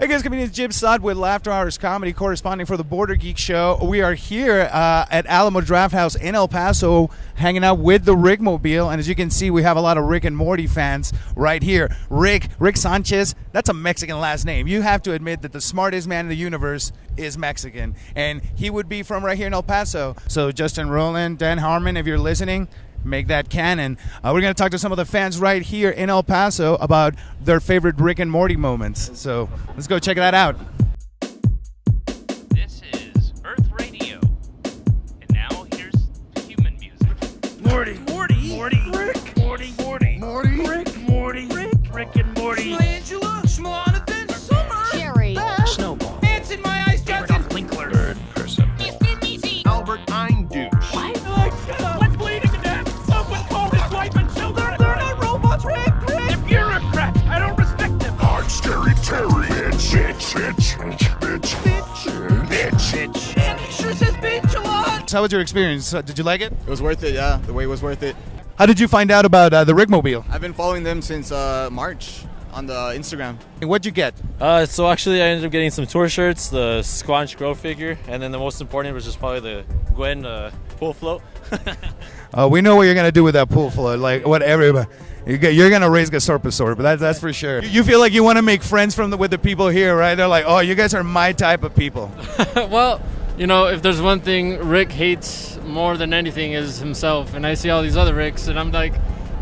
Hey guys, comedian Jib Sod with LaughterHours comedy corresponding for the BorderGeek Show. We are here at Alamo Drafthouse in El Paso, hanging out with the Rickmobile, and as you can see, we have a lot of Rick and Morty fans right here. Rick Sanchez, that's a Mexican last name. You have to admit that the smartest man in the universe is Mexican, and he would be from right here in El Paso. So Justin Roland, Dan Harmon, if you're listening, make that canon. We're going to talk to some of the fans right here in El Paso about their favorite Rick and Morty moments. So let's go check that out. This is Earth Radio. And now here's human music. Morty, Rick, Rick and Morty. Angela, Schmonathan, Summer, Jerry, Snowball. Ants in my eyes, Johnson. Winkler. Bird person. Albert Einduch. Let's bleed him to death. Someone call his wife and children. They're not robots, Rick. They're bureaucrats. I don't respect them. Hard, scary Terry, bitch. And he sure says bitch a lot. So how was your experience? Did you like it? It was worth it, yeah. The wait was worth it. How did you find out about the Rickmobile? I've been following them since March on the Instagram. What'd you get? So actually I ended up getting some tour shirts, the Squanch Grow figure, and then the most important was just probably the Gwen pool float. We know what you're going to do with that pool float, like whatever. You're going to raise Gasorpasaur, but that's for sure. You feel like you want to make friends with the people here, right? They're like, oh, you guys are my type of people. Well, you know, if there's one thing Rick hates more than anything is himself, and I see all these other Ricks, and I'm like,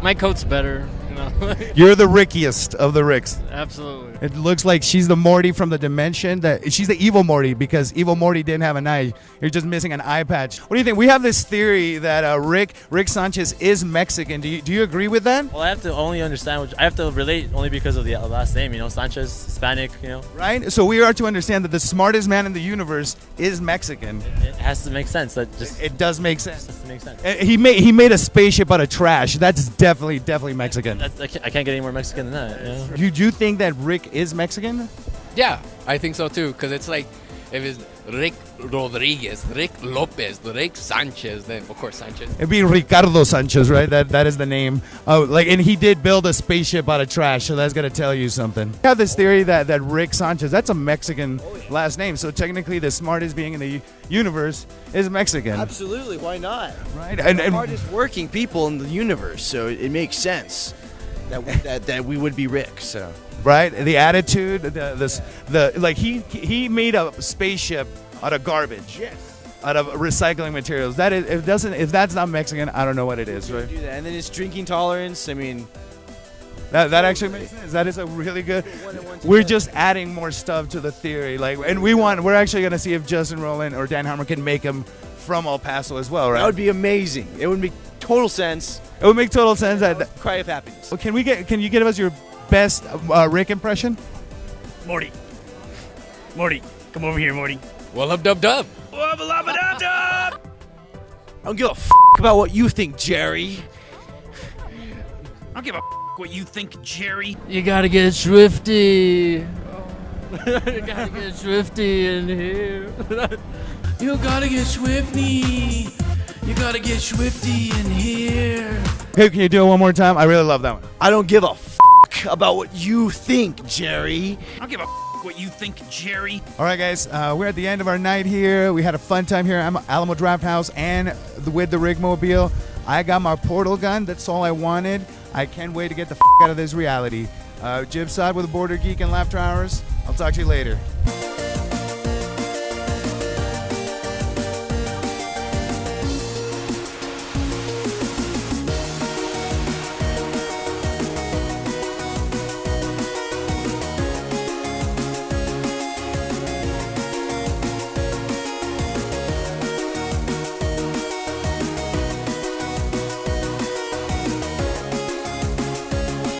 my coat's better, you know. You're the Rickiest of the Ricks. Absolutely. It looks like she's the Morty from the dimension. She's the evil Morty because evil Morty didn't have an eye. You're just missing an eye patch. What do you think? We have this theory that Rick Sanchez is Mexican. Do you agree with that? Well, I have to only understand, I have to relate only because of the last name, you know, Sanchez, Hispanic, you know. Right? So we are to understand that the smartest man in the universe is Mexican. It has to make sense. It does make sense. It has to make sense. He made a spaceship out of trash. That's definitely Mexican. I can't get any more Mexican than that, you know. Do you think that Rick is Mexican? Yeah, I think so too, because it's like, if it's Rick Rodriguez, Rick Lopez, Rick Sanchez, then of course Sanchez. It'd be Ricardo Sanchez, right? That is the name. Oh, and he did build a spaceship out of trash, so that's gonna tell you something. I have this theory that Rick Sanchez, that's a Mexican last name, so technically the smartest being in the universe is Mexican. Absolutely, why not? Right? And hardest working people in the universe, so it makes sense that we would be Rick. So. Right, the attitude, he made a spaceship out of garbage, Yes. out of recycling materials. That is, if that's not Mexican, I don't know what it is, right? Do that. And then his drinking tolerance. I mean, that actually makes sense. That is a really good. We're just adding more stuff to the theory, and we're actually gonna see if Justin Roland or Dan Harmon can make him from El Paso as well, right? that would be amazing. It would make total sense. It would make total sense. Cry of happiness. Well, can you give us your best Rick impression? Morty, come over here, Morty. Well, dub. I don't give a about what you think, Jerry. I don't give a what you think, Jerry. You gotta get swifty. You gotta get swifty in here. You gotta get swifty. You gotta get swifty in here. Hey, can you do it one more time? I really love that one. I don't give a about what you think, Jerry. I don't give a what you think, Jerry. All right, guys, we're at the end of our night here. We had a fun time here at Alamo Drafthouse and with the Rickmobile. I got my portal gun. That's all I wanted. I can't wait to get the out of this reality. Jib Sod with BorderGeek and LaughterHours. I'll talk to you later.